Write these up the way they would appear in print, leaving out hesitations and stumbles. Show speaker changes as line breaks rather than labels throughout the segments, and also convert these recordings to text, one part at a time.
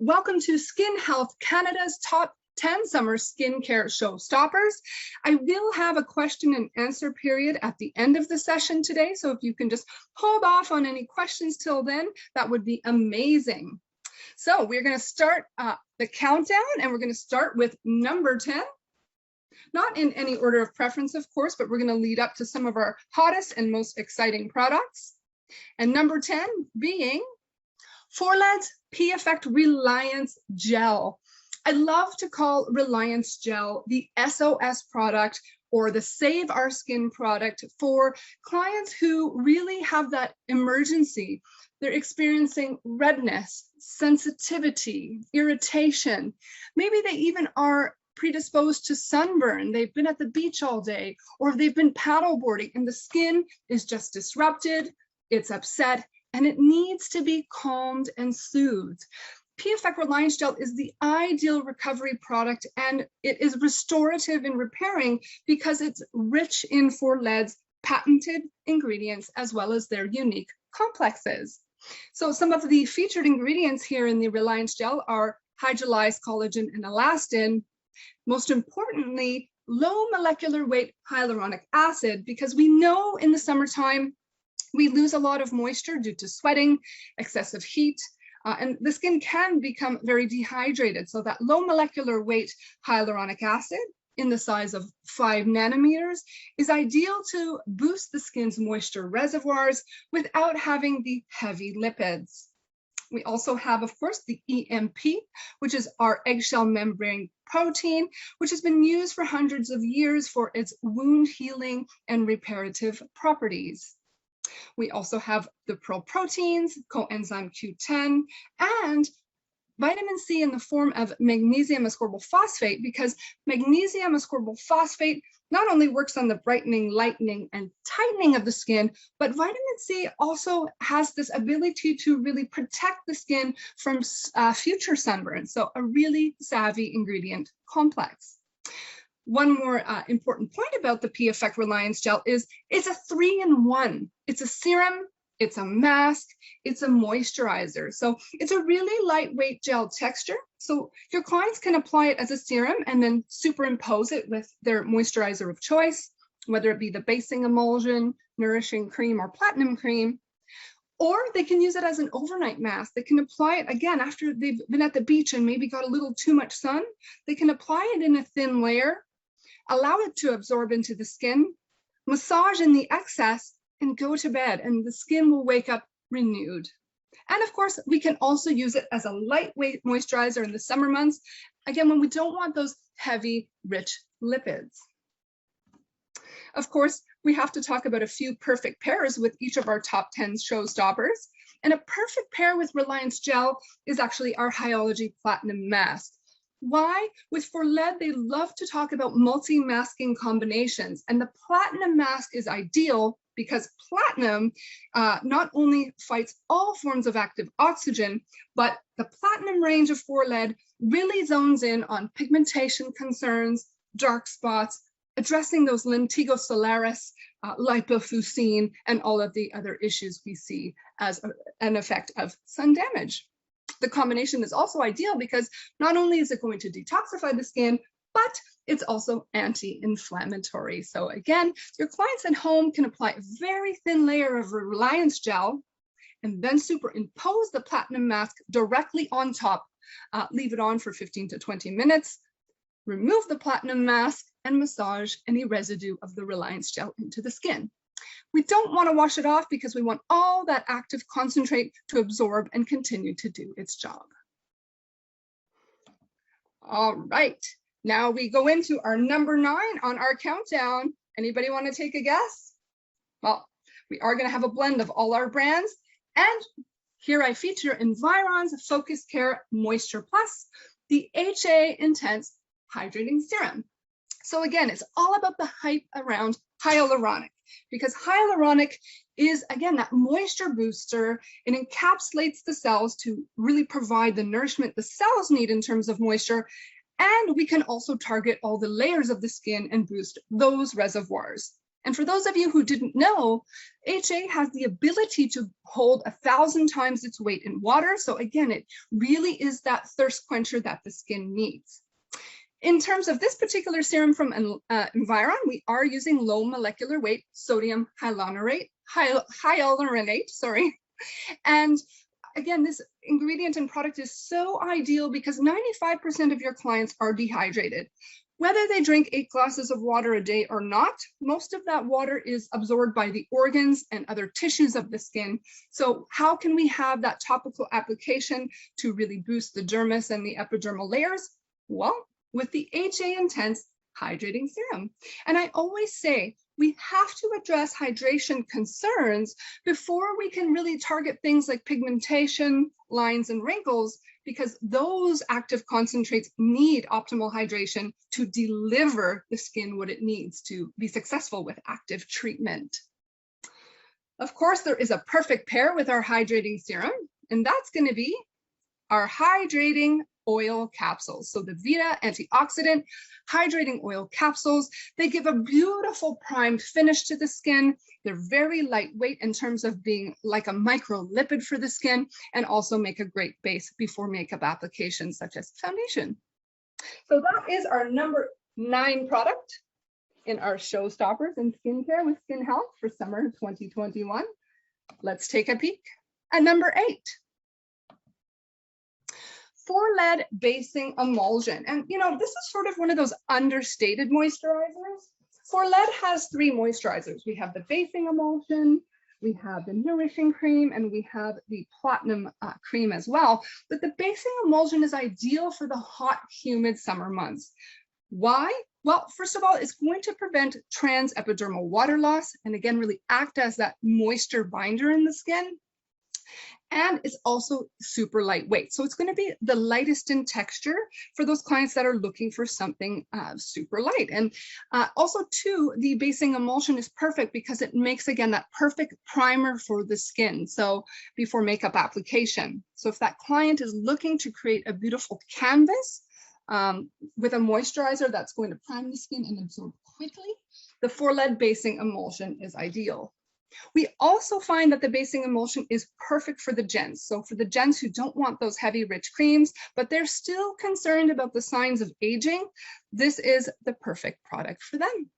welcome to SkinHealth Canada's Top 10 Summer Skincare Showstoppers. I will have a question and answer period at the end of the session today, so if you can just hold off on any questions till then, that would be amazing. So we're going to start the countdown, and we're going to start with number 10. Not in any order of preference, of course, but we're going to lead up to some of our hottest and most exciting products. And number 10 being Forled's P-Effect Reliance Gel. I love to call Reliance Gel the SOS product or the Save Our Skin product for clients who really have that emergency. They're experiencing redness, sensitivity, irritation. Maybe they even are predisposed to sunburn. They've been at the beach all day, or they've been paddleboarding and the skin is just disrupted, it's upset, and it needs to be calmed and soothed. P-Effect Reliance Gel is the ideal recovery product, and it is restorative and repairing because it's rich in Forled's patented ingredients as well as their unique complexes. So some of the featured ingredients here in the Reliance Gel are hydrolyzed collagen and elastin. Most importantly, low molecular weight hyaluronic acid, because we know in the summertime we lose a lot of moisture due to sweating, excessive heat, and the skin can become very dehydrated. So that low molecular weight hyaluronic acid in the size of 5 nanometers is ideal to boost the skin's moisture reservoirs without having the heavy lipids. We also have, of course, the EMP, which is our eggshell membrane protein, which has been used for hundreds of years for its wound healing and reparative properties. We also have the pearl proteins, coenzyme Q10, and vitamin C in the form of magnesium ascorbyl phosphate, because magnesium ascorbyl phosphate not only works on the brightening, lightening, and tightening of the skin, but vitamin C also has this ability to really protect the skin from future sunburn. So a really savvy ingredient complex. One more important point about the P-Effect Reliance Gel is it's a 3-in-1. It's a serum, it's a mask, it's a moisturizer. So it's a really lightweight gel texture. So your clients can apply it as a serum and then superimpose it with their moisturizer of choice, whether it be the basing emulsion, nourishing cream, or platinum cream. Or they can use it as an overnight mask. They can apply it again after they've been at the beach and maybe got a little too much sun. They can apply it in a thin layer, allow it to absorb into the skin, massage in the excess, and go to bed, and the skin will wake up renewed. And of course, we can also use it as a lightweight moisturizer in the summer months, again, when we don't want those heavy, rich lipids. Of course, we have to talk about a few perfect pairs with each of our top 10 showstoppers. And a perfect pair with Reliance Gel is actually our Hyology Platinum Mask. Why? With Forled, they love to talk about multi-masking combinations, and the platinum mask is ideal because platinum not only fights all forms of active oxygen, but the platinum range of Forled really zones in on pigmentation concerns, dark spots, addressing those lentigo solaris, lipofuscin, and all of the other issues we see as an effect of sun damage. The combination is also ideal because not only is it going to detoxify the skin, but it's also anti-inflammatory. So again, your clients at home can apply a very thin layer of Reliance Gel and then superimpose the platinum mask directly on top, leave it on for 15 to 20 minutes, remove the platinum mask, and massage any residue of the Reliance Gel into the skin. We don't want to wash it off because we want all that active concentrate to absorb and continue to do its job. All right, now we go into our number 9 on our countdown. Anybody want to take a guess? Well, we are going to have a blend of all our brands, and here I feature Environ's Focus Care Moisture Plus, the HA Intense Hydrating Serum. So again, it's all about the hype around hyaluronic, because hyaluronic is, again, that moisture booster. It encapsulates the cells to really provide the nourishment the cells need in terms of moisture. And we can also target all the layers of the skin and boost those reservoirs. And for those of you who didn't know, HA has the ability to hold 1,000 times its weight in water. So again, it really is that thirst quencher that the skin needs. In terms of this particular serum from Environ, we are using low molecular weight sodium hyaluronate, and again, this ingredient and product is so ideal because 95% of your clients are dehydrated. Whether they drink 8 glasses of water a day or not, most of that water is absorbed by the organs and other tissues of the skin. So how can we have that topical application to really boost the dermis and the epidermal layers? Well, with the HA Intense Hydrating Serum. And I always say, we have to address hydration concerns before we can really target things like pigmentation, lines, and wrinkles, because those active concentrates need optimal hydration to deliver the skin what it needs to be successful with active treatment. Of course, there is a perfect pair with our hydrating serum, and that's going to be our hydrating oil capsules. So the Vita antioxidant hydrating oil capsules, they give a beautiful primed finish to the skin. They're very lightweight in terms of being like a microlipid for the skin, and also make a great base before makeup applications such as foundation. So that is our number 9 product in our showstoppers in skincare with SkinHealth for summer 2021. Let's take a peek at number 8. 4-lead basing emulsion. And you know, this is sort of one of those understated moisturizers. 4-lead has 3 moisturizers. We have the basing emulsion, we have the nourishing cream, and we have the platinum cream as well. But the basing emulsion is ideal for the hot, humid summer months. Why? Well, first of all, it's going to prevent transepidermal water loss, and again, really act as that moisture binder in the skin. And it's also super lightweight. So it's going to be the lightest in texture for those clients that are looking for something super light. And also too, the basing emulsion is perfect because it makes, again, that perfect primer for the skin. So before makeup application. So if that client is looking to create a beautiful canvas with a moisturizer that's going to prime the skin and absorb quickly, the 4-lead basing emulsion is ideal. We also find that the basing emulsion is perfect for the gents. So for the gents who don't want those heavy, rich creams, but they're still concerned about the signs of aging, this is the perfect product for them.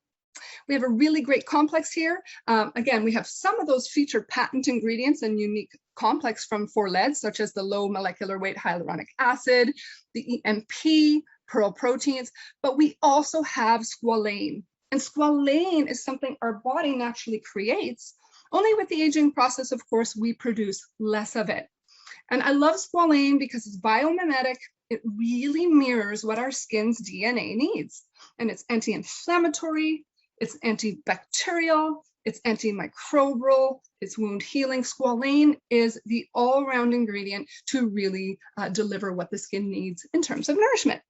We have a really great complex here. Again, we have some of those featured patent ingredients and unique complex from 4-lead, such as the low molecular weight hyaluronic acid, the EMP, pearl proteins, but we also have squalane. And squalane is something our body naturally creates. Only with the aging process, of course, we produce less of it. And I love squalane because it's biomimetic. It really mirrors what our skin's DNA needs. And it's anti-inflammatory, it's antibacterial, it's antimicrobial, it's wound healing. Squalane is the all-around ingredient to really deliver what the skin needs in terms of nourishment.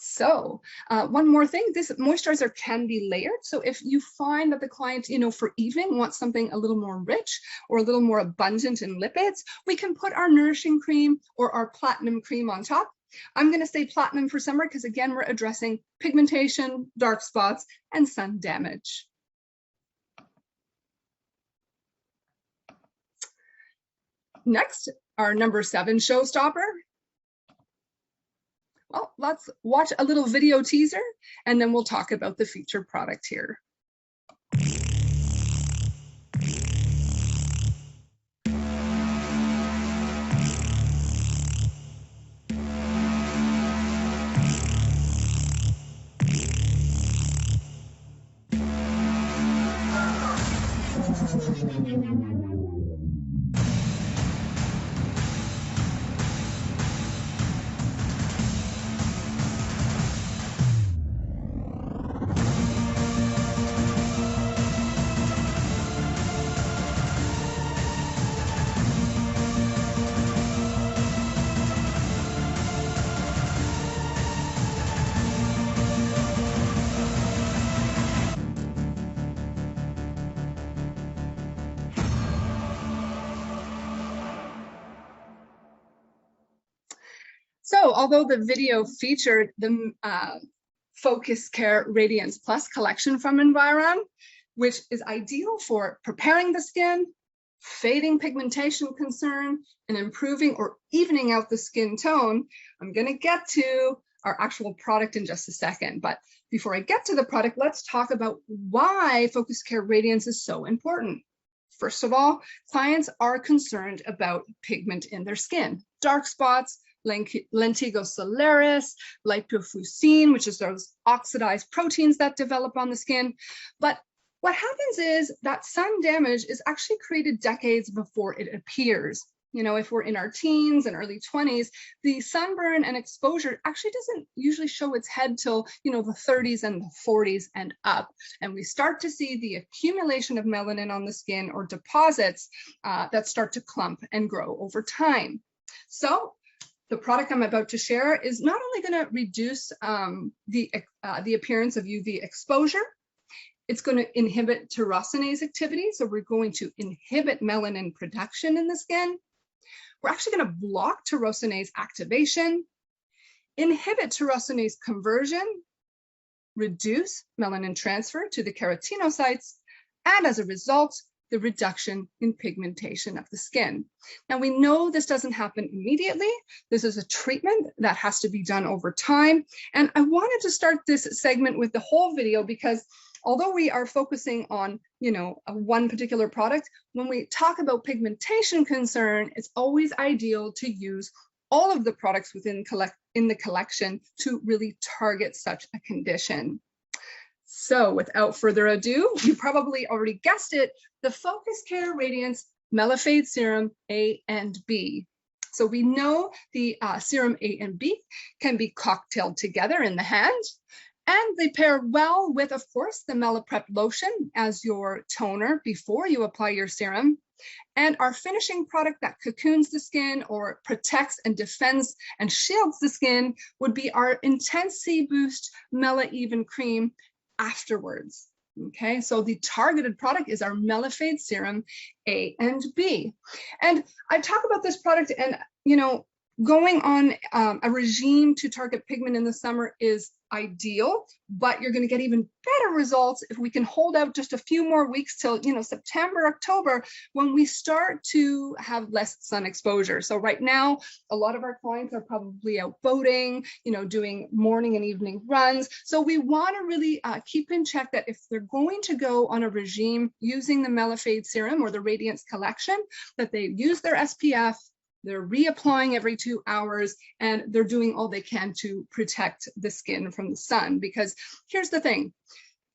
So one more thing, this moisturizer can be layered. So if you find that the client, you know, for evening wants something a little more rich or a little more abundant in lipids, we can put our nourishing cream or our platinum cream on top. I'm going to say platinum for summer because, again, we're addressing pigmentation, dark spots, and sun damage. Next, our number 7 showstopper. Well, let's watch a little video teaser, and then we'll talk about the featured product here. So although the video featured the Focus Care Radiance Plus collection from Environ, which is ideal for preparing the skin, fading pigmentation concern, and improving or evening out the skin tone. I'm going to get to our actual product in just a second, but before I get to the product, let's talk about why Focus Care Radiance is so important. First of all, clients are concerned about pigment in their skin, dark spots, lentigo solaris, lipofuscin, which is those oxidized proteins that develop on the skin. But what happens is that sun damage is actually created decades before it appears. You know, if we're in our teens and early 20s, the sunburn and exposure actually doesn't usually show its head till, you know, the 30s and the 40s and up. And we start to see the accumulation of melanin on the skin or deposits that start to clump and grow over time. So the product I'm about to share is not only going to reduce the appearance of UV exposure, it's going to inhibit tyrosinase activity. So we're going to inhibit melanin production in the skin. We're actually going to block tyrosinase activation, inhibit tyrosinase conversion, reduce melanin transfer to the keratinocytes, and as a result, the reduction in pigmentation of the skin. Now, we know this doesn't happen immediately. This is a treatment that has to be done over time. And I wanted to start this segment with the whole video because although we are focusing on, you know, one particular product, when we talk about pigmentation concern, it's always ideal to use all of the products within the collection to really target such a condition. So without further ado, you probably already guessed it, the Focus Care Radiance Melafade Serum A and B. So we know the serum A and B can be cocktailed together in the hand. And they pair well with, of course, the Melaprep lotion as your toner before you apply your serum. And our finishing product that cocoons the skin or protects and defends and shields the skin would be our Intense C Boost Mela Even Cream afterwards. Okay, so the targeted product is our Melafade Serum A and B. And I talk about this product and, you know, going on a regime to target pigment in the summer is ideal, but you're going to get even better results if we can hold out just a few more weeks till, you know, September, October, when we start to have less sun exposure. So right now, a lot of our clients are probably out boating, you know, doing morning and evening runs. So we want to really keep in check that if they're going to go on a regime using the Melafade Serum or the Radiance Collection, that they use their SPF, they're reapplying every 2 hours, and they're doing all they can to protect the skin from the sun. Because here's the thing,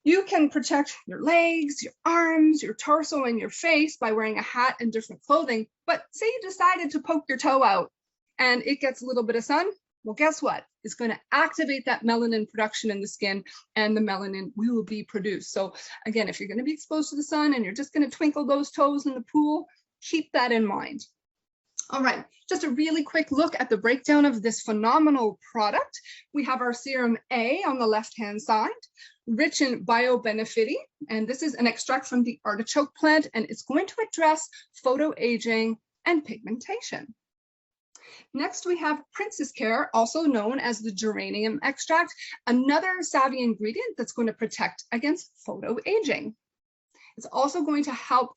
you can protect your legs, your arms, your torso, and your face by wearing a hat and different clothing. But say you decided to poke your toe out and it gets a little bit of sun, well, guess what? It's going to activate that melanin production in the skin, and the melanin will be produced. So again, if you're going to be exposed to the sun and you're just going to twinkle those toes in the pool, keep that in mind. All right, just a really quick look at the breakdown of this phenomenal product. We have our serum A on the left-hand side, rich in biobenefiti, and this is an extract from the artichoke plant, and it's going to address photoaging and pigmentation. Next, we have Princess Care, also known as the geranium extract, another savvy ingredient that's going to protect against photoaging. It's also going to help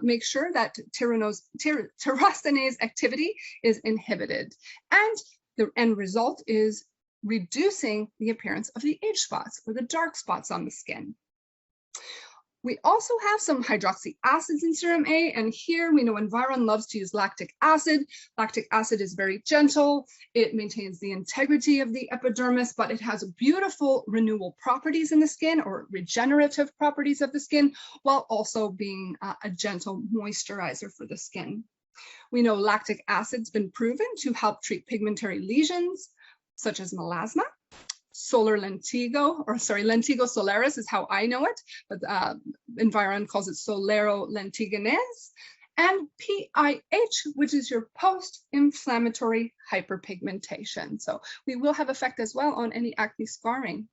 make sure that tyrosinase activity is inhibited. And the end result is reducing the appearance of the age spots or the dark spots on the skin. We also have some hydroxy acids in serum A, and here we know Environ loves to use lactic acid. Lactic acid is very gentle. It maintains the integrity of the epidermis, but it has beautiful renewal properties in the skin or regenerative properties of the skin, while also being a gentle moisturizer for the skin. We know lactic acid's been proven to help treat pigmentary lesions, such as melasma. Lentigo solaris is how I know it, but Environ calls it solero lentiginase, and PIH, which is your post-inflammatory hyperpigmentation. So we will have effect as well on any acne scarring.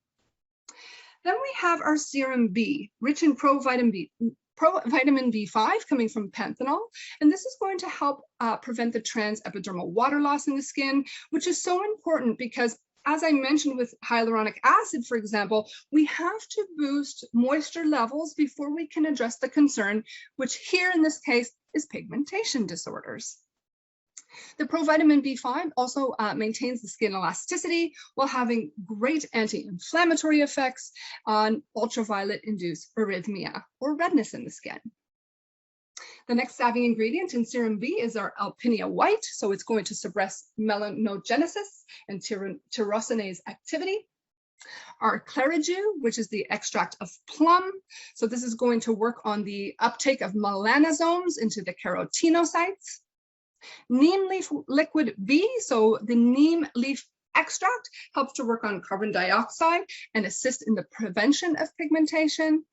Then we have our serum B, rich in provitamin B5 coming from panthenol, and this is going to help prevent the transepidermal water loss in the skin, which is so important because as I mentioned with hyaluronic acid, for example, we have to boost moisture levels before we can address the concern, which here in this case is pigmentation disorders. The provitamin B5 also maintains the skin elasticity while having great anti-inflammatory effects on ultraviolet-induced erythema or redness in the skin. The next savvy ingredient in serum B is our alpinia white, so it's going to suppress melanogenesis and tyrosinase activity. Our clariju, which is the extract of plum, so this is going to work on the uptake of melanosomes into the keratinocytes. Neem leaf liquid B, so the neem leaf extract helps to work on carbon dioxide and assist in the prevention of pigmentation.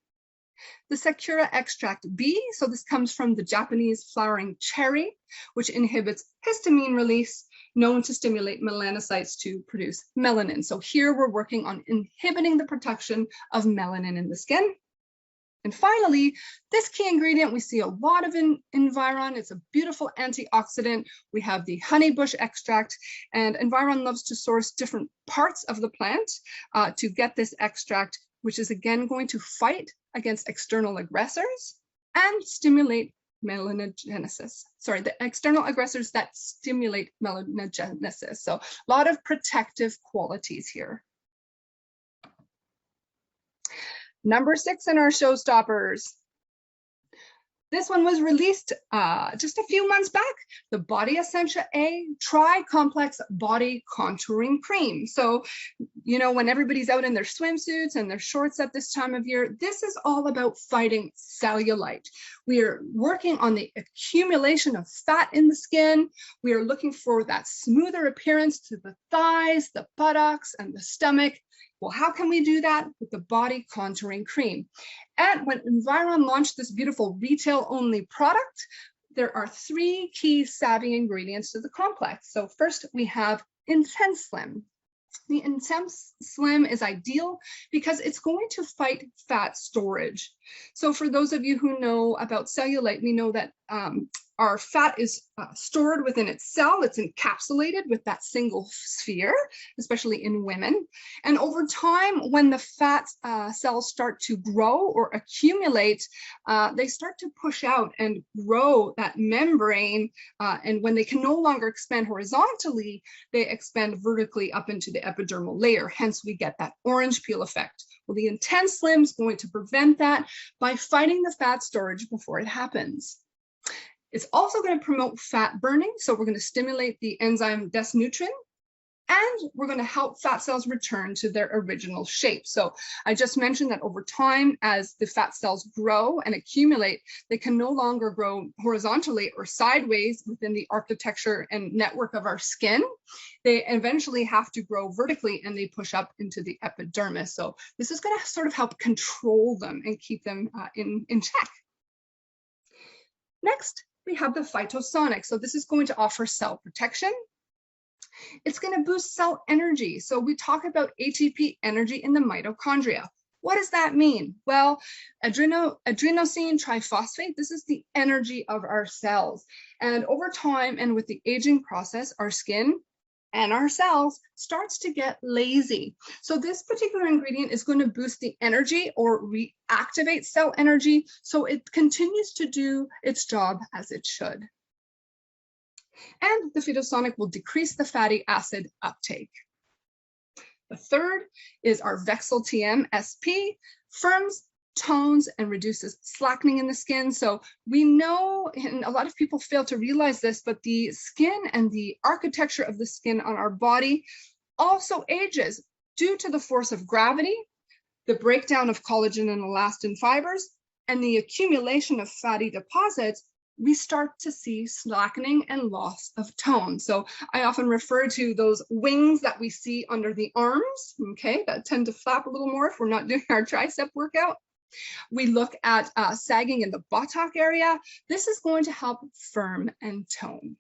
The Sakura extract B, so this comes from the Japanese flowering cherry, which inhibits histamine release, known to stimulate melanocytes to produce melanin. So here we're working on inhibiting the production of melanin in the skin. And finally, this key ingredient, we see a lot of in Environ. It's a beautiful antioxidant. We have the honeybush extract, and Environ loves to source different parts of the plant to get this extract, which is again going to fight against external aggressors and stimulate melanogenesis. Sorry, the external aggressors that stimulate melanogenesis. So a lot of protective qualities here. Number 6 in our showstoppers. This one was released just a few months back, the Body Essentia A Tri-Complex Body Contouring Cream. So, you know, when everybody's out in their swimsuits and their shorts at this time of year, this is all about fighting cellulite. We are working on the accumulation of fat in the skin. We are looking for that smoother appearance to the thighs, the buttocks, and the stomach. Well, how can we do that? With the Body Contouring Cream. And when Environ launched this beautiful retail-only product, there are 3 key savvy ingredients to the complex. So first, we have Intense Slim. The Intense Slim is ideal because it's going to fight fat storage. So for those of you who know about cellulite, we know that our fat is stored within its cell. It's encapsulated with that single sphere, especially in women. And over time, when the fat cells start to grow or accumulate, they start to push out and grow that membrane. And when they can no longer expand horizontally, they expand vertically up into the epidermal layer. Hence, we get that orange peel effect. Well, the Intense Slim is going to prevent that by fighting the fat storage before it happens. It's also going to promote fat burning, so we're going to stimulate the enzyme desnutrin, and we're going to help fat cells return to their original shape. So I just mentioned that over time, as the fat cells grow and accumulate, they can no longer grow horizontally or sideways within the architecture and network of our skin. They eventually have to grow vertically, and they push up into the epidermis. So this is going to sort of help control them and keep them in check. Next, we have the Phytosonic. So this is going to offer cell protection. It's going to boost cell energy. So we talk about ATP energy in the mitochondria. What does that mean? Well, adenosine triphosphate, this is the energy of our cells. And over time and with the aging process, our skin and our cells starts to get lazy. So this particular ingredient is going to boost the energy or reactivate cell energy, so it continues to do its job as it should. And the Phytosonic will decrease the fatty acid uptake. The third is our Vexil TM SP, firms, tones, and reduces slackening in the skin. So we know, and a lot of people fail to realize this, but the skin and the architecture of the skin on our body also ages due to the force of gravity, the breakdown of collagen and elastin fibers, and the accumulation of fatty deposits. We start to see slackening and loss of tone. So I often refer to those wings that we see under the arms, okay, that tend to flap a little more if we're not doing our tricep workout. We look at sagging in the buttock area. This is going to help firm and tone.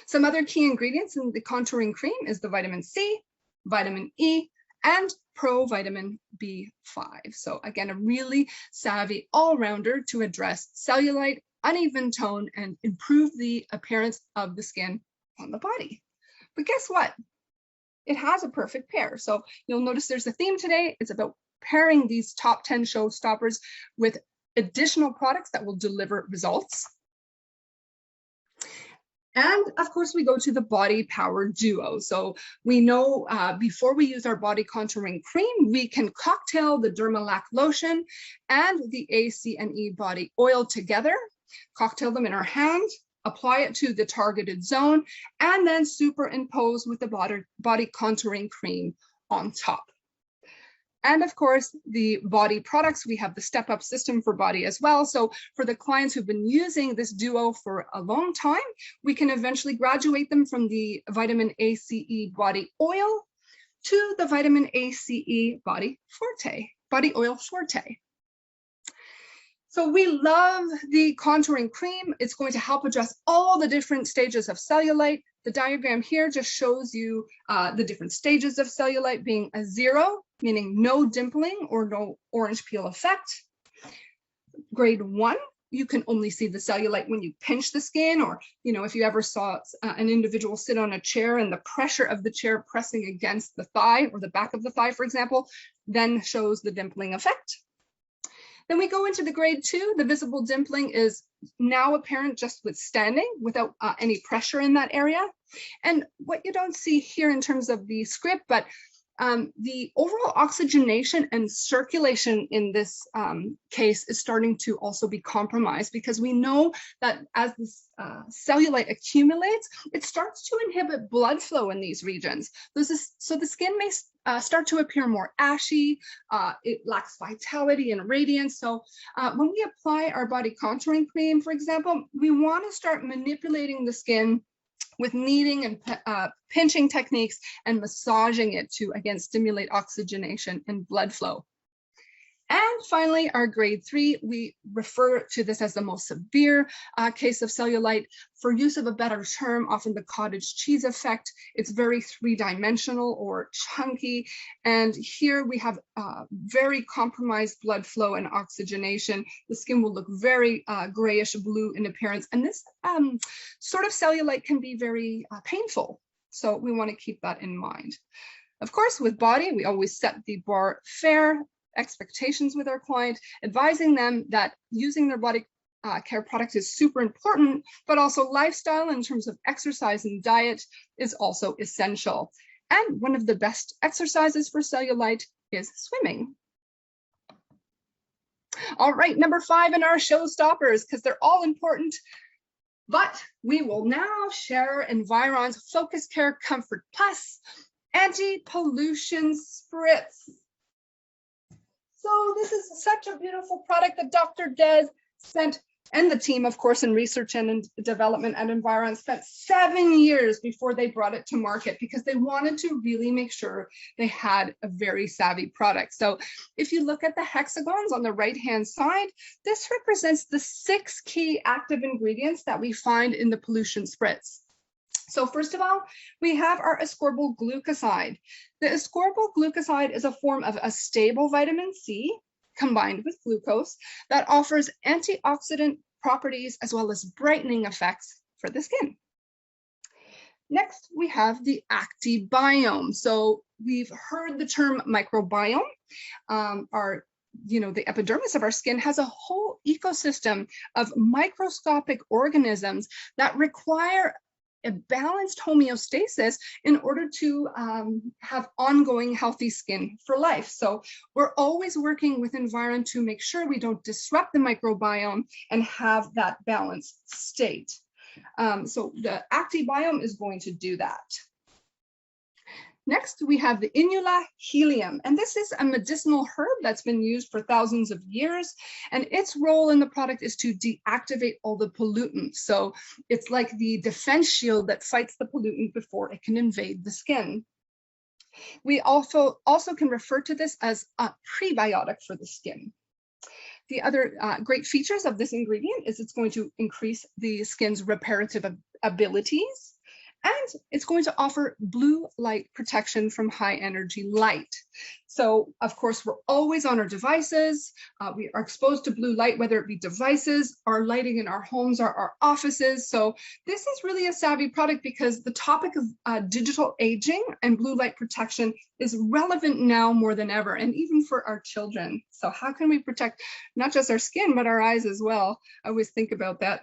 Some other key ingredients in the contouring cream is the vitamin C, vitamin E, and provitamin B5. So again, a really savvy all-rounder to address cellulite, uneven tone, and improve the appearance of the skin on the body. But guess what? it has a perfect pair. So you'll notice there's a theme today. It's about pairing these top 10 showstoppers with additional products that will deliver results. And of course, we go to the Body Power Duo. So we know before we use our body contouring cream, we can cocktail the Dermalac lotion and the ACNE body oil together, cocktail them in our hand, apply it to the targeted zone, and then superimpose with the body contouring cream on top. And of course, the body products, we have the step-up system for body as well. So for the clients who've been using this duo for a long time, we can eventually graduate them from the vitamin ACE body oil to the vitamin ACE body oil forte. So we love the contouring cream. It's going to help address all the different stages of cellulite. The diagram here just shows you the different stages of cellulite, being a 0, meaning no dimpling or no orange peel effect. Grade 1, you can only see the cellulite when you pinch the skin, or if you ever saw an individual sit on a chair and the pressure of the chair pressing against the thigh or the back of the thigh, for example, then shows the dimpling effect. Then we go into the grade 2. The visible dimpling is now apparent just with standing, without any pressure in that area. And what you don't see here in terms of the script, but the overall oxygenation and circulation in this case is starting to also be compromised, because we know that as this cellulite accumulates, it starts to inhibit blood flow in these regions. So the skin may start to appear more ashy, it lacks vitality and radiance. So when we apply our body contouring cream, for example, we want to start manipulating the skin with kneading and pinching techniques and massaging it to, again, stimulate oxygenation and blood flow. And finally, our grade 3, we refer to this as the most severe case of cellulite. For use of a better term, often the cottage cheese effect. It's very 3-dimensional or chunky. And here we have very compromised blood flow and oxygenation. The skin will look very grayish blue in appearance. And this sort of cellulite can be very painful. So we want to keep that in mind. Of course, with body, we always set the bar fair expectations with our client, advising them that using their body care product is super important, but also lifestyle in terms of exercise and diet is also essential. And one of the best exercises for cellulite is swimming. All right, number 5 in our showstoppers, because they're all important. But we will now share Environ's Focus Care Comfort Plus Anti-Pollution Spritz. So this is such a beautiful product that Dr. Des spent, and the team, of course, in research and development at Environ, spent 7 years before they brought it to market, because they wanted to really make sure they had a very savvy product. So if you look at the hexagons on the right-hand side, this represents the 6 key active ingredients that we find in the pollution spritz. So first of all, we have our ascorbyl glucoside. The ascorbyl glucoside is a form of a stable vitamin C combined with glucose that offers antioxidant properties as well as brightening effects for the skin. Next, we have the actibiome. So we've heard the term microbiome. The epidermis of our skin has a whole ecosystem of microscopic organisms that require a balanced homeostasis in order to have ongoing healthy skin for life. So we're always working with Environ to make sure we don't disrupt the microbiome and have that balanced state. So the actibiome is going to do that. Next, we have the Inula helium, and this is a medicinal herb that's been used for thousands of years, and its role in the product is to deactivate all the pollutants. So it's like the defense shield that fights the pollutant before it can invade the skin. We also can refer to this as a prebiotic for the skin. The other great features of this ingredient is it's going to increase the skin's reparative abilities, And it's going to offer blue light protection from high energy light. So of course, we're always on our devices. We are exposed to blue light, whether it be devices, our lighting in our homes, or our offices. So this is really a savvy product because the topic of digital aging and blue light protection is relevant now more than ever, and even for our children. So how can we protect not just our skin, but our eyes as well? I always think about that.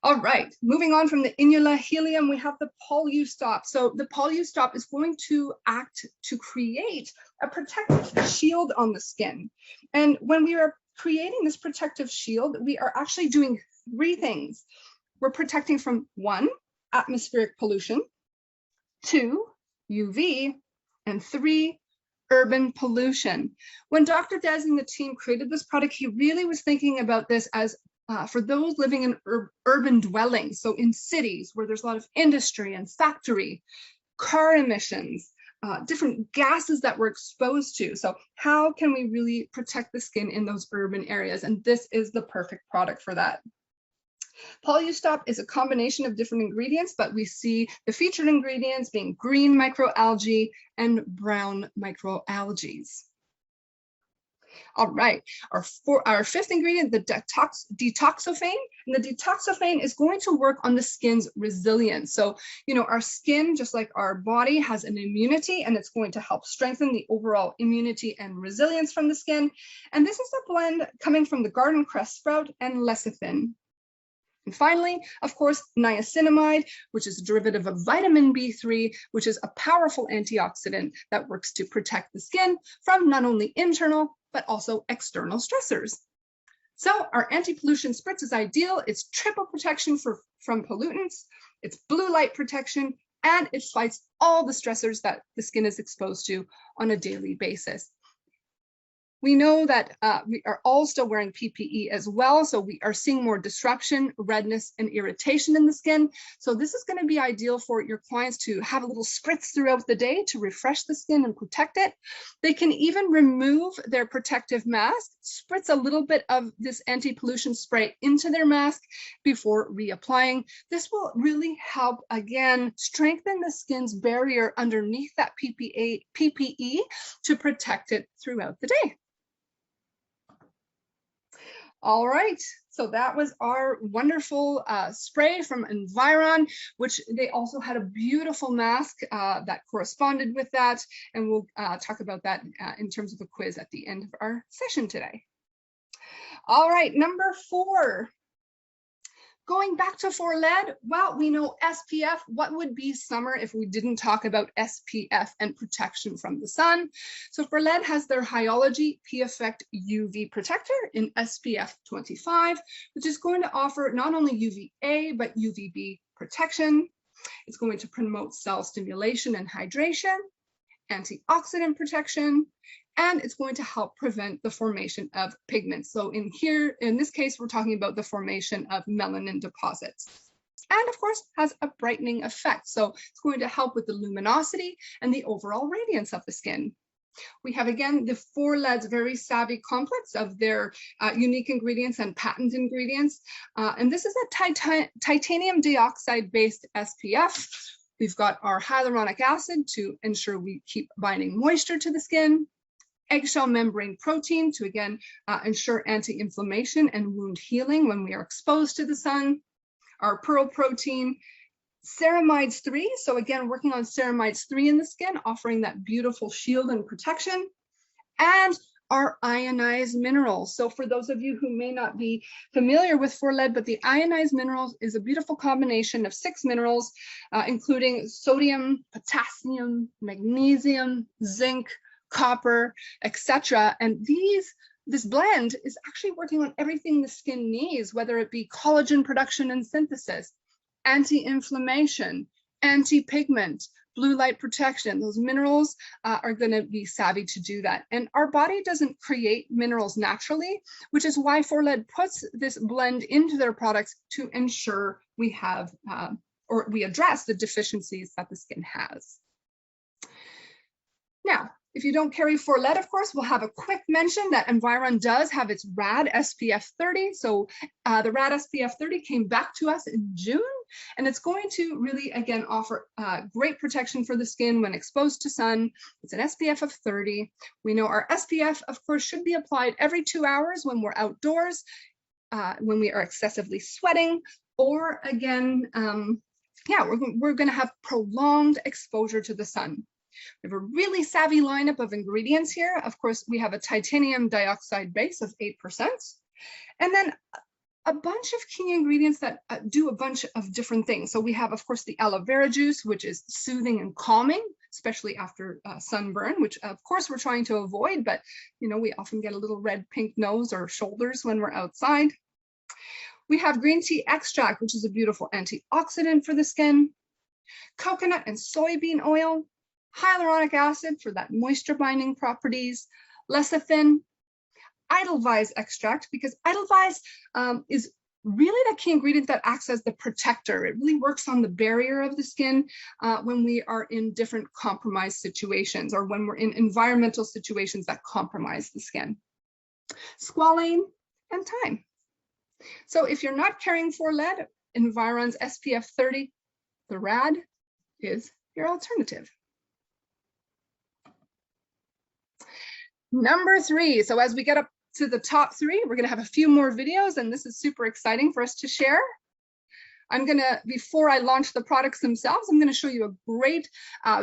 All right, moving on from the inula helium, we have the Polustop. So the Polustop is going to act to create a protective shield on the skin. And when we are creating this protective shield, we are actually doing three things. We're protecting from 1, atmospheric pollution, 2, UV, and 3, urban pollution. When Dr. Des and the team created this product, he really was thinking about this as for those living in urban dwellings, so in cities where there's a lot of industry and factory, car emissions, different gases that we're exposed to. So how can we really protect the skin in those urban areas? And this is the perfect product for that. Polustop is a combination of different ingredients, but we see the featured ingredients being green microalgae and brown microalgae. All right, our fifth ingredient, the detoxophane. And the detoxophane is going to work on the skin's resilience. So, you know, our skin, just like our body, has an immunity, and it's going to help strengthen the overall immunity and resilience from the skin. And this is a blend coming from the garden cress sprout and lecithin. And finally, of course, niacinamide, which is a derivative of vitamin B3, which is a powerful antioxidant that works to protect the skin from not only internal, but also external stressors. So our anti-pollution spritz is ideal. It's triple protection from pollutants, it's blue light protection, and it fights all the stressors that the skin is exposed to on a daily basis. We know that we are all still wearing PPE as well, so we are seeing more disruption, redness, and irritation in the skin. So this is going to be ideal for your clients to have a little spritz throughout the day to refresh the skin and protect it. They can even remove their protective mask, spritz a little bit of this anti-pollution spray into their mask before reapplying. This will really help, again, strengthen the skin's barrier underneath that PPE to protect it throughout the day. All right, so that was our wonderful spray from Environ, which they also had a beautiful mask that corresponded with that. And we'll talk about that in terms of a quiz at the end of our session today. All right, number 4. Going back to for lead, well, we know SPF. What would be summer if we didn't talk about SPF and protection from the sun? So for lead has their Hyology P-Effect UV protector in SPF 25, which is going to offer not only UVA, but UVB protection. It's going to promote cell stimulation and hydration, antioxidant protection, and it's going to help prevent the formation of pigments. So in this case, we're talking about the formation of melanin deposits. And of course, has a brightening effect. So it's going to help with the luminosity and the overall radiance of the skin. We have, again, the 4 leads very savvy complex of their unique ingredients and patent ingredients. And this is a titanium dioxide-based SPF. We've got our hyaluronic acid to ensure we keep binding moisture to the skin. Eggshell membrane protein to, again, ensure anti-inflammation and wound healing when we are exposed to the sun. Our pearl protein, ceramides 3, so again, working on ceramides 3 in the skin, offering that beautiful shield and protection. And our ionized minerals. So for those of you who may not be familiar with for lead, but the ionized minerals is a beautiful combination of 6 minerals, including sodium, potassium, magnesium, zinc, copper, etc. And this blend is actually working on everything the skin needs, whether it be collagen production and synthesis, anti-inflammation, anti-pigment, blue light protection. Those minerals are going to be savvy to do that. And our body doesn't create minerals naturally, which is why for lead puts this blend into their products to ensure we have or we address the deficiencies that the skin has. Now, If you don't carry for lead, of course, we'll have a quick mention that Environ does have its RAD SPF 30. So the RAD SPF 30 came back to us in June, and it's going to really, again, offer great protection for the skin when exposed to sun. It's an SPF of 30. We know our SPF, of course, should be applied every 2 hours when we're outdoors, when we are excessively sweating, or again, we're going to have prolonged exposure to the sun. We have a really savvy lineup of ingredients here. Of course, we have a titanium dioxide base of 8%, and then a bunch of key ingredients that do a bunch of different things. So we have, of course, the aloe vera juice, which is soothing and calming, especially after sunburn, which of course we're trying to avoid, but you know, we often get a little red, pink nose or shoulders when we're outside. We have green tea extract, which is a beautiful antioxidant for the skin, coconut and soybean oil, hyaluronic acid for that moisture binding properties, lecithin, edelweiss extract, because edelweiss is really the key ingredient that acts as the protector. It really works on the barrier of the skin when we are in different compromised situations, or when we're in environmental situations that compromise the skin. Squalane and thyme. So if you're not carrying for lead, Environ's SPF 30, the RAD, is your alternative. Number 3, so as we get up to the top 3, we're going to have a few more videos, and this is super exciting for us to share. I'm going to, before I launch the products themselves, I'm going to show you a great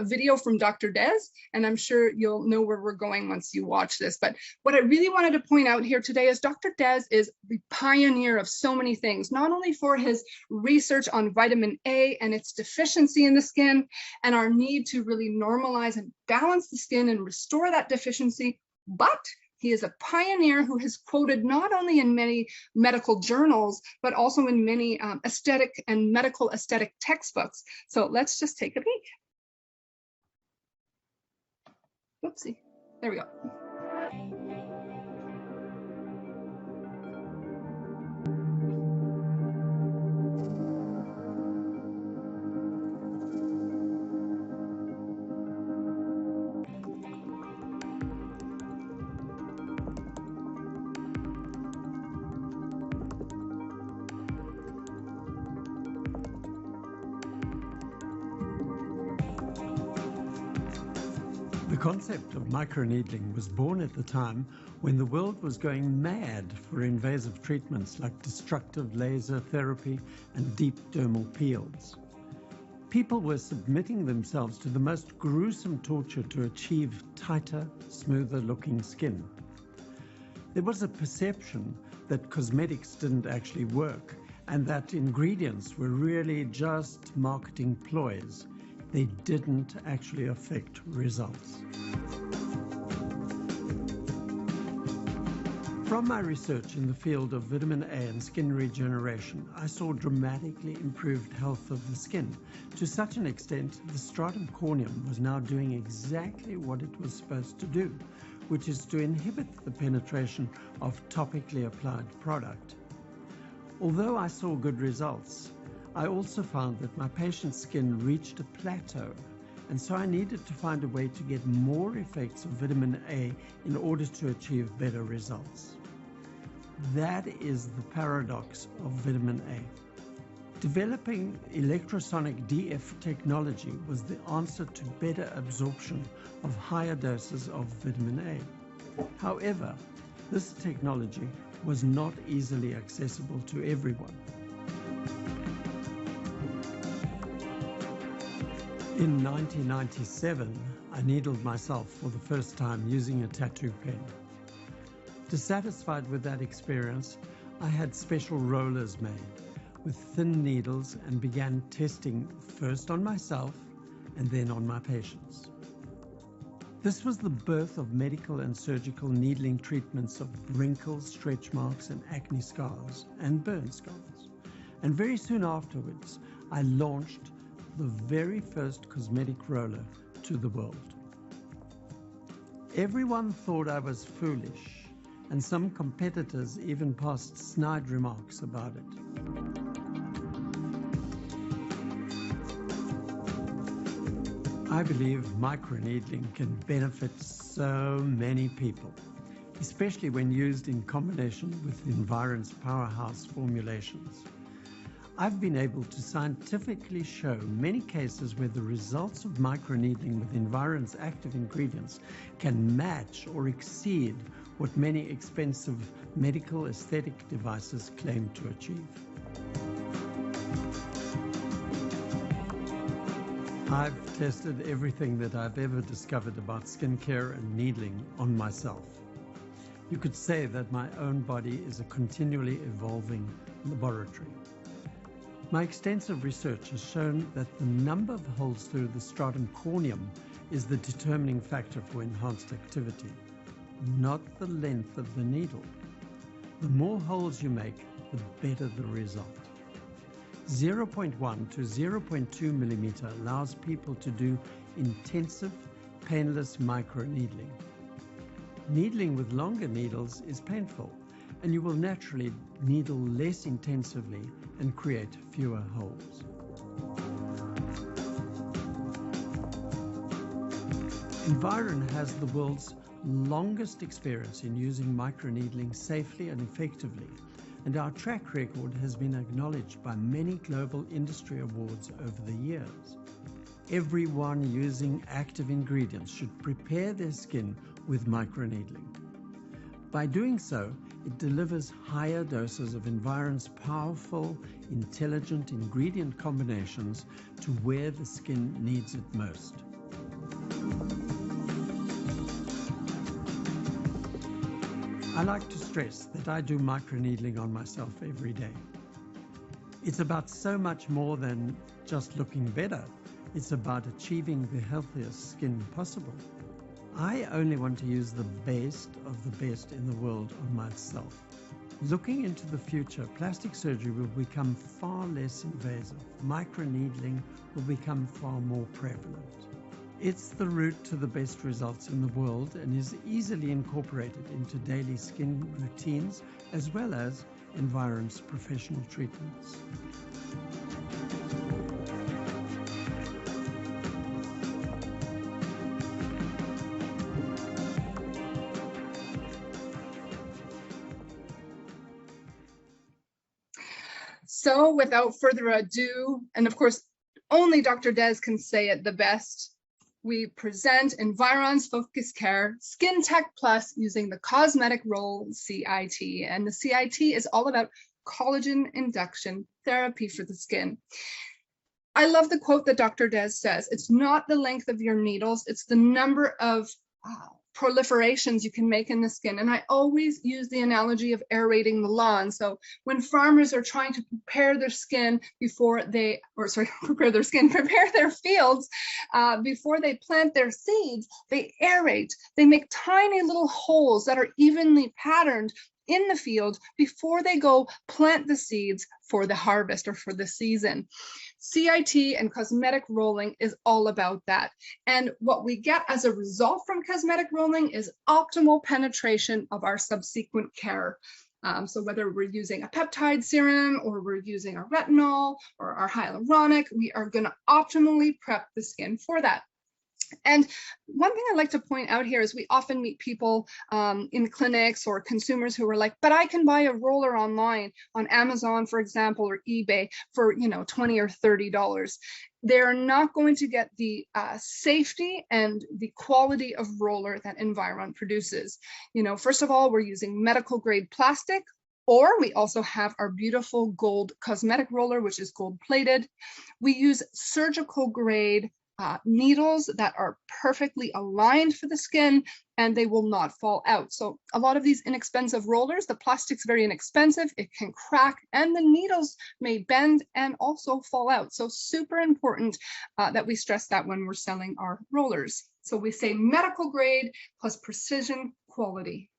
video from Dr. Des, and I'm sure you'll know where we're going once you watch this. But what I really wanted to point out here today is Dr. Des is the pioneer of so many things, not only for his research on vitamin A and its deficiency in the skin, and our need to really normalize and balance the skin and restore that deficiency, but he is a pioneer who has quoted not only in many medical journals, but also in many aesthetic and medical aesthetic textbooks. So let's just take a peek. Oopsie, there we go.
The concept of microneedling was born at the time when the world was going mad for invasive treatments like destructive laser therapy and deep dermal peels. People were submitting themselves to the most gruesome torture to achieve tighter, smoother looking skin. There was a perception that cosmetics didn't actually work and that ingredients were really just marketing ploys. They didn't actually affect results. From my research in the field of vitamin A and skin regeneration, I saw dramatically improved health of the skin, to such an extent the stratum corneum was now doing exactly what it was supposed to do, which is to inhibit the penetration of topically applied product. Although I saw good results, I also found that my patient's skin reached a plateau, and so I needed to find a way to get more effects of vitamin A in order to achieve better results. That is the paradox of vitamin A. Developing electrosonic DF technology was the answer to better absorption of higher doses of vitamin A. However, this technology was not easily accessible to everyone. In 1997, I needled myself for the first time using a tattoo pen. Dissatisfied with that experience, I had special rollers made with thin needles and began testing first on myself and then on my patients. This was the birth of medical and surgical needling treatments of wrinkles, stretch marks, and acne scars and burn scars. And very soon afterwards, I launched the very first cosmetic roller to the world. Everyone thought I was foolish, and some competitors even passed snide remarks about it. I believe microneedling can benefit so many people, especially when used in combination with Environ's powerhouse formulations. I've been able to scientifically show many cases where the results of microneedling with Environ's active ingredients can match or exceed what many expensive medical aesthetic devices claim to achieve. I've tested everything that I've ever discovered about skincare and needling on myself. You could say that my own body is a continually evolving laboratory. My extensive research has shown that the number of holes through the stratum corneum is the determining factor for enhanced activity, not the length of the needle. The more holes you make, the better the result. 0.1 to 0.2 millimeter allows people to do intensive, painless microneedling. Needling with longer needles is painful, and you will naturally needle less intensively and create fewer holes. Environ has the world's longest experience in using microneedling safely and effectively, and our track record has been acknowledged by many global industry awards over the years. Everyone using active ingredients should prepare their skin with microneedling. By doing so, it delivers higher doses of Environ's powerful, intelligent ingredient combinations to where the skin needs it most. I like to stress that I do microneedling on myself every day. It's about so much more than just looking better. It's about achieving the healthiest skin possible. I only want to use the best of the best in the world on myself. Looking into the future, plastic surgery will become far less invasive. Microneedling will become far more prevalent. It's the route to the best results in the world and is easily incorporated into daily skin routines as well as Environ's professional treatments.
So without further ado, and of course, only Dr. Des can say it the best, we present Environ's Focus Care Skin Tech Plus using the Cosmetic Roll CIT. And the CIT is all about collagen induction therapy for the skin. I love the quote that Dr. Des says, it's not the length of your needles, it's the number of proliferations you can make in the skin. And I always use the analogy of aerating the lawn. So when farmers are trying to prepare their skin before they, prepare their fields before they plant their seeds, they aerate. They make tiny little holes that are evenly patterned in the field before they go plant the seeds for the harvest or for the season. CIT and cosmetic rolling is all about that. And what we get as a result from cosmetic rolling is optimal penetration of our subsequent care. So whether we're using a peptide serum or we're using our retinol or our hyaluronic, we are going to optimally prep the skin for that. And one thing I'd like to point out here is we often meet people in clinics or consumers who are like, but I can buy a roller online on Amazon, for example, or eBay for, $20 or $30. They're not going to get the safety and the quality of roller that Environ produces. First of all, we're using medical grade plastic, or we also have our beautiful gold cosmetic roller, which is gold plated. We use surgical grade needles that are perfectly aligned for the skin and they will not fall out. So a lot of these inexpensive rollers, the plastic's very inexpensive, it can crack and the needles may bend and also fall out. So super important that we stress that when we're selling our rollers. So we say medical grade plus precision quality.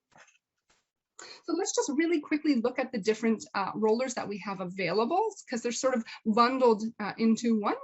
So let's just really quickly look at the different rollers that we have available because they're sort of bundled into one.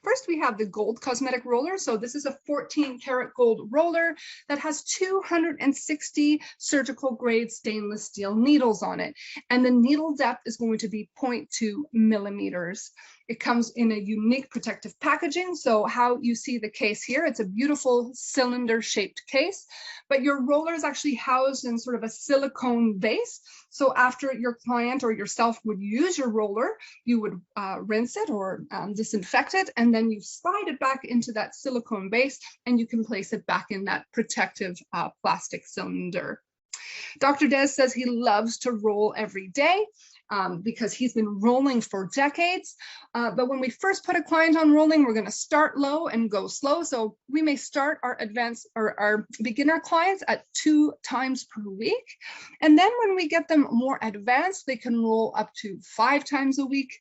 First, we have the gold cosmetic roller. So this is a 14 karat gold roller that has 260 surgical grade stainless steel needles on it. And the needle depth is going to be 0.2 millimeters. It comes in a unique protective packaging. So how you see the case here, it's a beautiful cylinder shaped case, but your roller is actually housed in sort of a silicone base. So after your client or yourself would use your roller, you would rinse it or disinfect it, and then you slide it back into that silicone base and you can place it back in that protective plastic cylinder. Dr. Des says he loves to roll every day. Because he's been rolling for decades. But when we first put a client on rolling, we're going to start low and go slow. So we may start our advanced or our beginner clients at 2 times per week. And then when we get them more advanced, they can roll up to 5 times a week.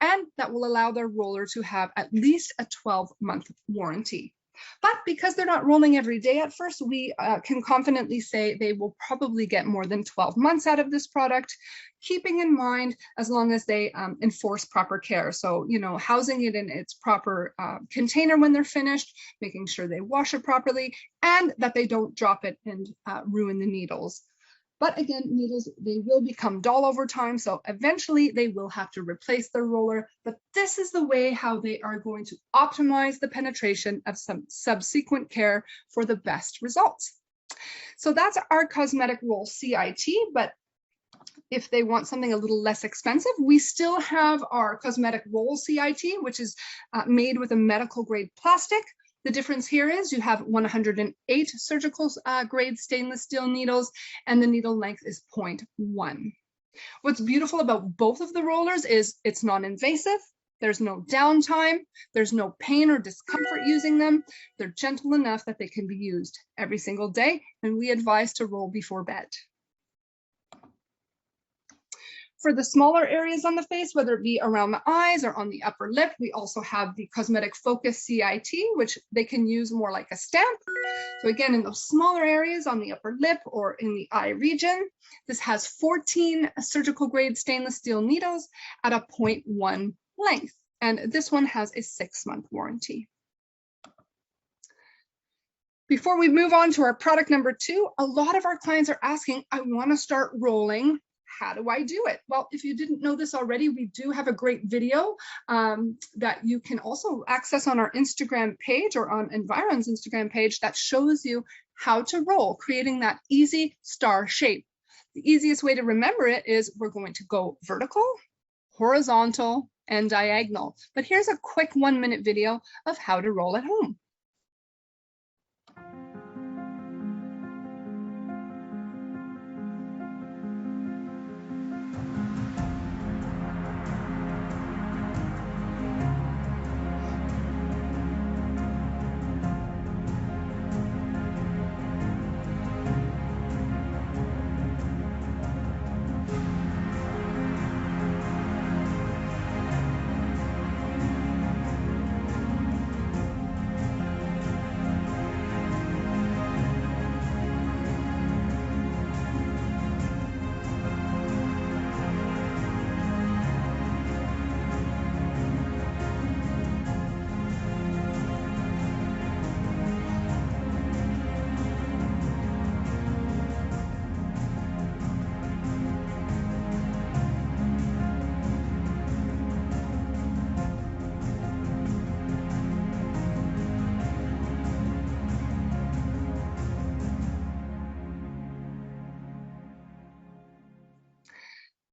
And that will allow their roller to have at least a 12-month warranty. But because they're not rolling every day at first, we can confidently say they will probably get more than 12 months out of this product, keeping in mind as long as they enforce proper care. So, you know, housing it in its proper container when they're finished, making sure they wash it properly, and that they don't drop it and ruin the needles. But again, needles, they will become dull over time. So eventually they will have to replace their roller. But this is the way how they are going to optimize the penetration of some subsequent care for the best results. So that's our cosmetic roll CIT. But if they want something a little less expensive, we still have our cosmetic roll CIT, which is made with a medical grade plastic. The difference here is you have 108 surgical grade stainless steel needles, and the needle length is 0.1. What's beautiful about both of the rollers is it's non-invasive, there's no downtime, there's no pain or discomfort using them. They're gentle enough that they can be used every single day, and we advise to roll before bed. For the smaller areas on the face, whether it be around the eyes or on the upper lip, we also have the Cosmetic Focus CIT, which they can use more like a stamp. So again, in those smaller areas on the upper lip or in the eye region, this has 14 surgical grade stainless steel needles at a 0.1 length. And this one has a 6-month warranty. Before we move on to our product number 2, a lot of our clients are asking, I want to start rolling. How do I do it? Well, if you didn't know this already, we do have a great video that you can also access on our Instagram page or on Environ's Instagram page that shows you how to roll, creating that easy star shape. The easiest way to remember it is we're going to go vertical, horizontal, and diagonal. But here's a quick 1-minute video of how to roll at home.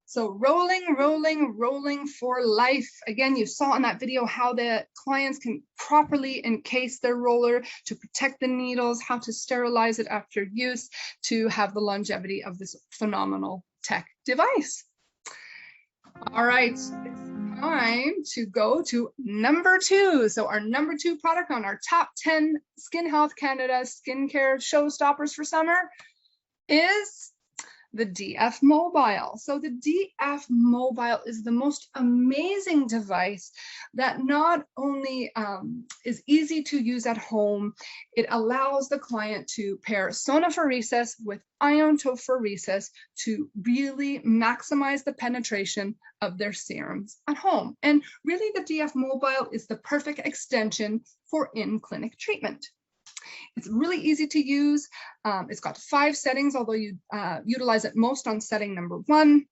So rolling, rolling, rolling for life. Again, you saw in that video how the clients can properly encase their roller to protect the needles, how to sterilize it after use to have the longevity of this phenomenal tech device. All right, it's time to go to number 2. So our number 2 product on our top 10 SkinHealth Canada skincare showstoppers for summer is the DF Mobile. So the DF Mobile is the most amazing device that not only is easy to use at home, it allows the client to pair sonophoresis with iontophoresis to really maximize the penetration of their serums at home. And really the DF Mobile is the perfect extension for in-clinic treatment. It's really easy to use. It's got 5 settings, although you utilize it most on setting number 1.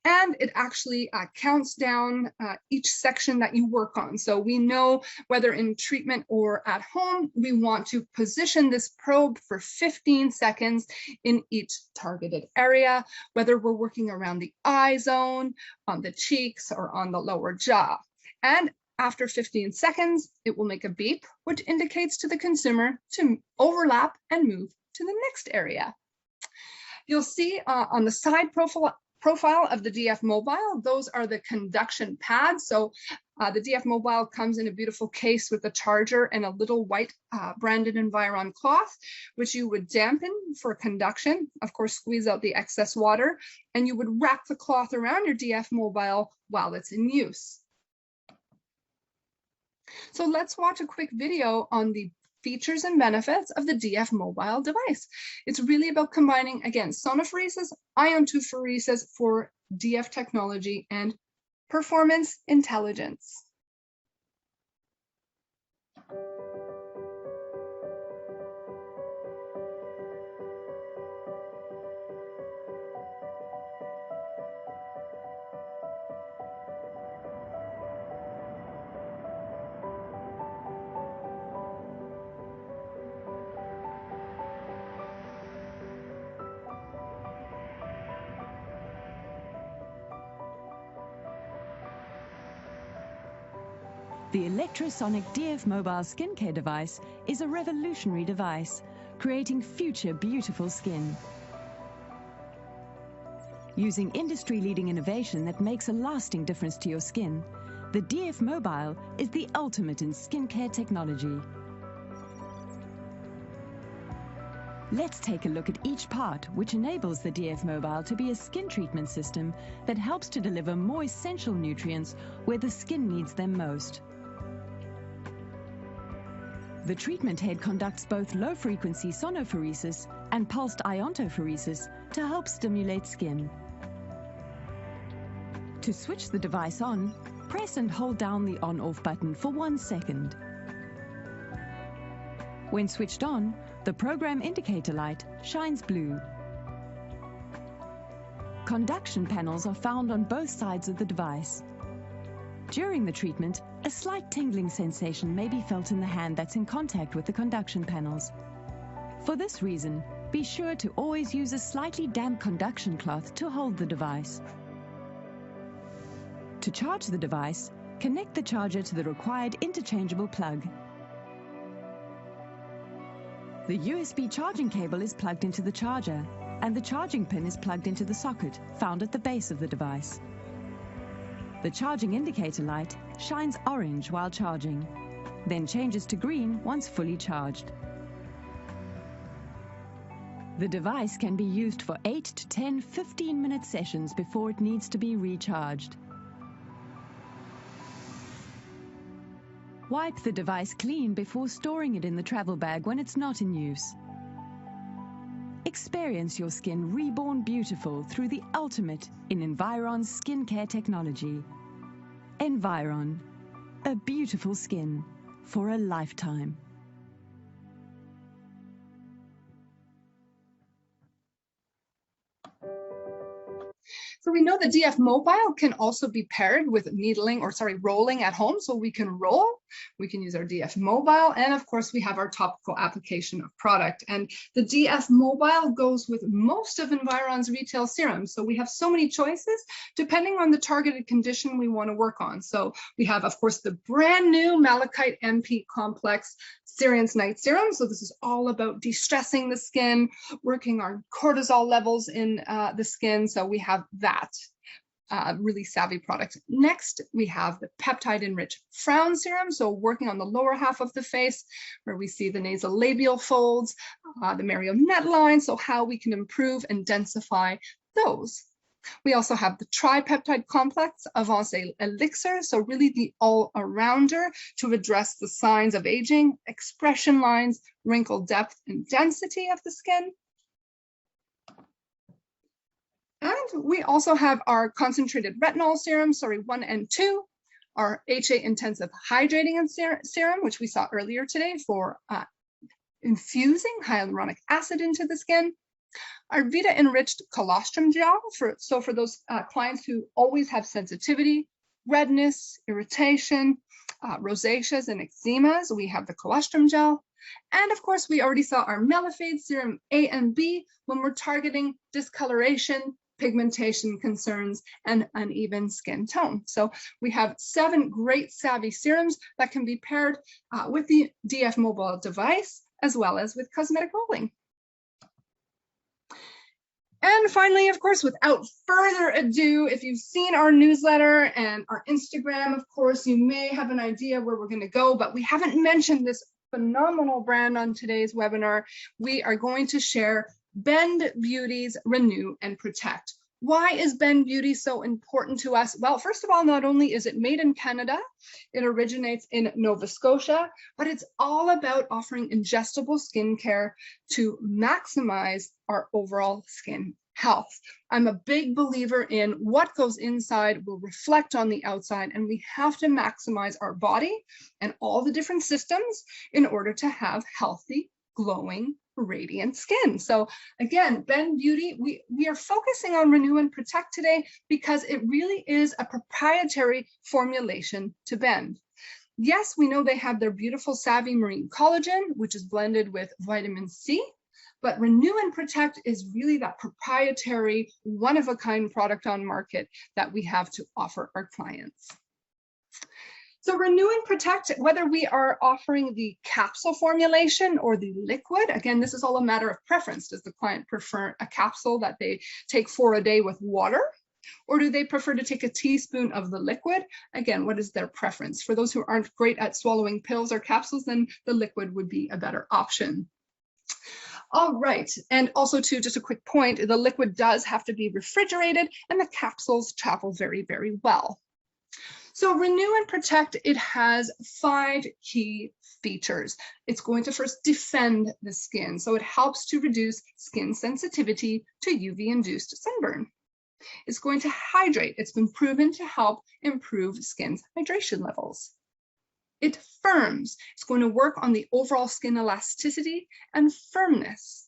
And it actually counts down each section that you work on. So we know whether in treatment or at home, we want to position this probe for 15 seconds in each targeted area, whether we're working around the eye zone, on the cheeks, or on the lower jaw. And after 15 seconds, it will make a beep, which indicates to the consumer to overlap and move to the next area. You'll see on the side profile of the DF Mobile, those are the conduction pads. So the DF Mobile comes in a beautiful case with a charger and a little white branded Environ cloth, which you would dampen for conduction, of course, squeeze out the excess water, and you would wrap the cloth around your DF Mobile while it's in use. So let's watch a quick video on the features and benefits of the DF Mobile device. It's really about combining, again, sonophoresis, iontophoresis for DF technology and performance intelligence.
The electrosonic DF Mobile skincare device is a revolutionary device, creating future beautiful skin. Using industry-leading innovation that makes a lasting difference to your skin, the DF Mobile is the ultimate in skincare technology. Let's take a look at each part which enables the DF Mobile to be a skin treatment system that helps to deliver more essential nutrients where the skin needs them most. The treatment head conducts both low-frequency sonophoresis and pulsed iontophoresis to help stimulate skin. To switch the device on, press and hold down the on-off button for 1 second. When switched on, the program indicator light shines blue. Conduction panels are found on both sides of the device. During the treatment, a slight tingling sensation may be felt in the hand that's in contact with the conduction panels. For this reason, be sure to always use a slightly damp conduction cloth to hold the device. To charge the device, connect the charger to the required interchangeable plug. The USB charging cable is plugged into the charger, and the charging pin is plugged into the socket found at the base of the device. The charging indicator light shines orange while charging, then changes to green once fully charged. The device can be used for 8 to 10 15-minute sessions before it needs to be recharged. Wipe the device clean before storing it in the travel bag when it's not in use. Experience your skin reborn beautiful through the ultimate in Environ skincare technology. Environ, a beautiful skin for a lifetime.
So we know the DF Mobile can also be paired with rolling at home. So we can roll, we can use our DF Mobile, and of course we have our topical application of product. And the DF Mobile goes with most of Environ's retail serums. So we have so many choices depending on the targeted condition we want to work on. So we have, of course, the brand new Malachite MP Complex Syrian's Night Serum. So this is all about de-stressing the skin, working on cortisol levels in the skin. So we have that really savvy product. Next, we have the peptide enriched frown serum. So working on the lower half of the face where we see the nasolabial folds, the marionette line. So how we can improve and densify those. We also have the tripeptide complex Avancé Elixir, so really the all-arounder to address the signs of aging, expression lines, wrinkle depth and density of the skin. And we also have our concentrated retinol serum, 1 and 2, our HA intensive hydrating serum, which we saw earlier today for infusing hyaluronic acid into the skin. Arvida enriched colostrum gel for those clients who always have sensitivity, redness, irritation, rosaceas, and eczemas. We have the colostrum gel. And of course, we already saw our Melifade serum A and B when we're targeting discoloration, pigmentation concerns, and uneven skin tone. So we have 7 great Savvy serums that can be paired with the DF mobile device, as well as with cosmetic rolling. And finally, of course, without further ado, if you've seen our newsletter and our Instagram, of course, you may have an idea where we're going to go, but we haven't mentioned this phenomenal brand on today's webinar. We are going to share Bend Beauty's Renew and Protect. Why is Bend Beauty so important to us? Well, first of all, not only is it made in Canada, it originates in Nova Scotia, but it's all about offering ingestible skincare to maximize our overall skin health. I'm a big believer in what goes inside will reflect on the outside, and we have to maximize our body and all the different systems in order to have healthy, glowing, radiant skin. So again, Bend Beauty, we are focusing on Renew and Protect today because it really is a proprietary formulation to Bend. Yes, we know they have their beautiful Savvy Marine Collagen, which is blended with vitamin C, but Renew and Protect is really that proprietary, one-of-a-kind product on market that we have to offer our clients. So Renew and Protect, whether we are offering the capsule formulation or the liquid, again, this is all a matter of preference. Does the client prefer a capsule that they take for a day with water? Or do they prefer to take a teaspoon of the liquid? Again, what is their preference? For those who aren't great at swallowing pills or capsules, then the liquid would be a better option. All right, and also too, just a quick point, the liquid does have to be refrigerated and the capsules travel very, very well. So Renew and Protect, it has 5 key features. It's going to first defend the skin. So it helps to reduce skin sensitivity to UV-induced sunburn. It's going to hydrate. It's been proven to help improve skin's hydration levels. It firms. It's going to work on the overall skin elasticity and firmness.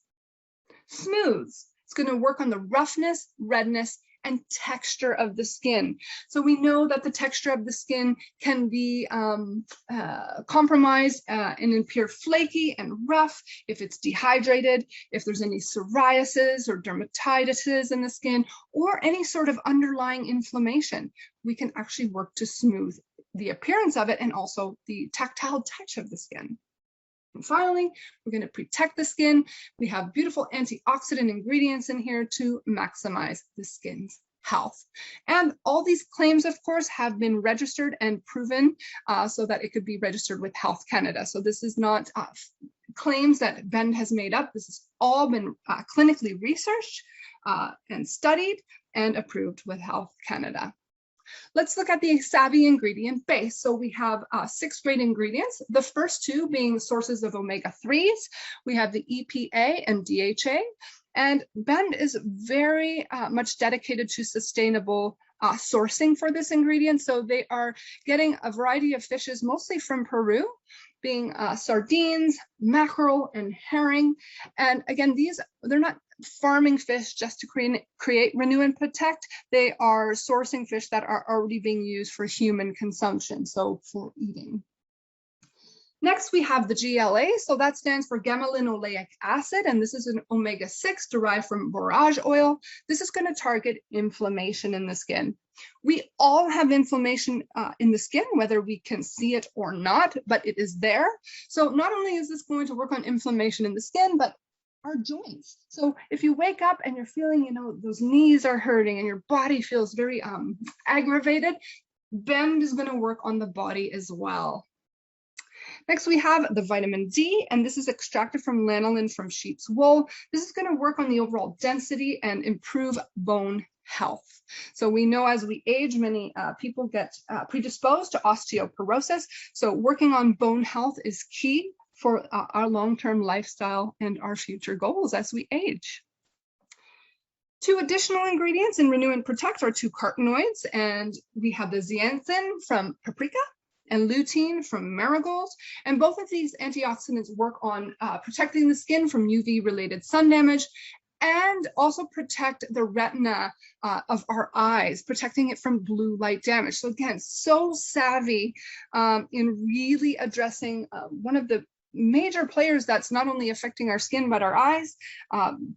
Smooths. It's going to work on the roughness, redness, and texture of the skin. So we know that the texture of the skin can be compromised and appear flaky and rough if it's dehydrated, if there's any psoriasis or dermatitis in the skin, or any sort of underlying inflammation. We can actually work to smooth the appearance of it and also the tactile touch of the skin. And finally, we're going to protect the skin. We have beautiful antioxidant ingredients in here to maximize the skin's health. And all these claims, of course, have been registered and proven so that it could be registered with Health Canada. So this is not claims that Bend has made up. This has all been clinically researched and studied and approved with Health Canada. Let's look at the Savvy ingredient base. So we have 6 great ingredients, the first 2 being sources of omega-3s. We have the EPA and DHA, and Bend is very much dedicated to sustainable sourcing for this ingredient. So they are getting a variety of fishes, mostly from Peru, being sardines, mackerel, and herring. And again, they're not farming fish just to create Renew and Protect. They are sourcing fish that are already being used for human consumption, so for eating. Next, we have the GLA, so that stands for gamma-linoleic acid, and this is an omega-6 derived from borage oil. This is going to target inflammation in the skin. We all have inflammation in the skin, whether we can see it or not, but it is there. So not only is this going to work on inflammation in the skin, but our joints. So if you wake up and you're feeling, those knees are hurting and your body feels very aggravated, Bend is going to work on the body as well. Next, we have the vitamin D, and this is extracted from lanolin from sheep's wool. This is going to work on the overall density and improve bone health. So we know as we age, many people get predisposed to osteoporosis. So working on bone health is key for our long-term lifestyle and our future goals as we age. 2 additional ingredients in Renew and Protect are 2 carotenoids, and we have the zeaxanthin from paprika and lutein from marigolds. And both of these antioxidants work on protecting the skin from UV-related sun damage and also protect the retina of our eyes, protecting it from blue light damage. So again, so savvy in really addressing one of the major players that's not only affecting our skin, but our eyes,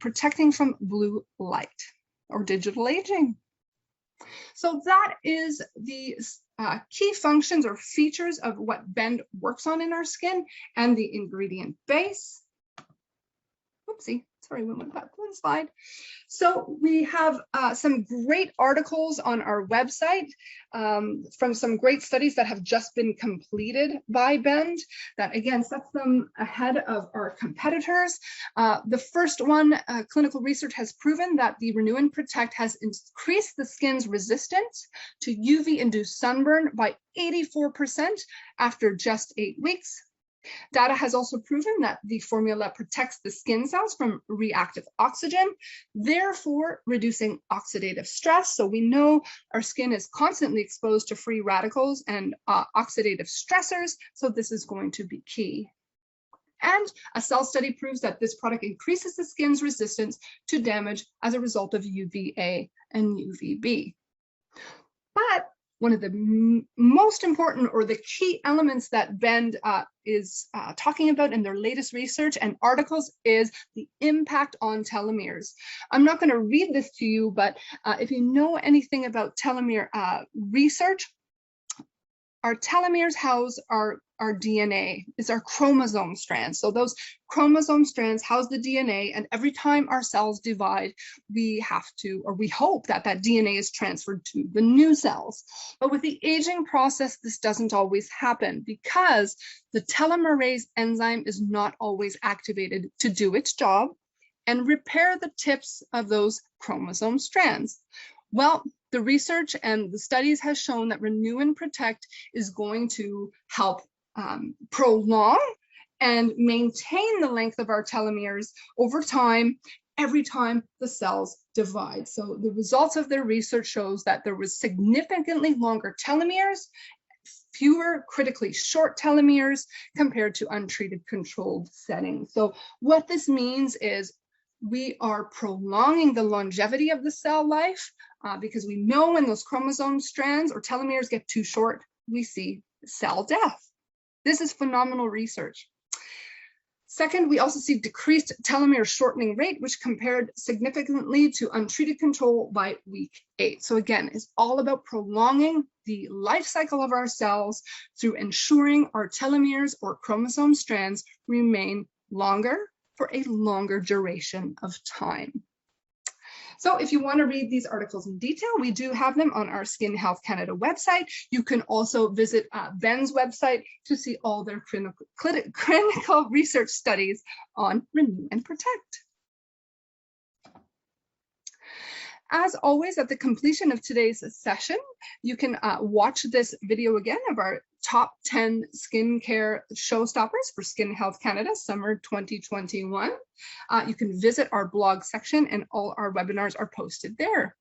protecting from blue light or digital aging. So that is the key functions or features of what Bend works on in our skin and the ingredient base. Oopsie, sorry, we went back one slide. So we have some great articles on our website from some great studies that have just been completed by Bend that again sets them ahead of our competitors. The first one, clinical research has proven that the Renew and Protect has increased the skin's resistance to UV-induced sunburn by 84% after just 8 weeks. Data has also proven that the formula protects the skin cells from reactive oxygen, therefore reducing oxidative stress. So we know our skin is constantly exposed to free radicals and oxidative stressors, so this is going to be key. And a cell study proves that this product increases the skin's resistance to damage as a result of UVA and UVB. But one of the most important or the key elements that Bend is talking about in their latest research and articles is the impact on telomeres. I'm not going to read this to you, but if you know anything about telomere research, our telomeres house our DNA, is our chromosome strands. So those chromosome strands house the DNA, and every time our cells divide, we have to, or we hope that that DNA is transferred to the new cells. But with the aging process, this doesn't always happen because the telomerase enzyme is not always activated to do its job and repair the tips of those chromosome strands. Well, the research and the studies has shown that Renew and Protect is going to help prolong and maintain the length of our telomeres over time, every time the cells divide. So the results of their research shows that there was significantly longer telomeres, fewer critically short telomeres compared to untreated controlled settings. So what this means is we are prolonging the longevity of the cell life because we know when those chromosome strands or telomeres get too short, we see cell death. This is phenomenal research. Second, we also see decreased telomere shortening rate, which compared significantly to untreated control by week 8. So again, it's all about prolonging the life cycle of our cells through ensuring our telomeres or chromosome strands remain longer for a longer duration of time. So if you want to read these articles in detail, we do have them on our SkinHealth Canada website. You can also visit Bend's website to see all their clinical research studies on Renew and Protect. As always, at the completion of today's session, you can watch this video again of our top 10 skincare showstoppers for SkinHealth Canada Summer 2021. You can visit our blog section and all our webinars are posted there.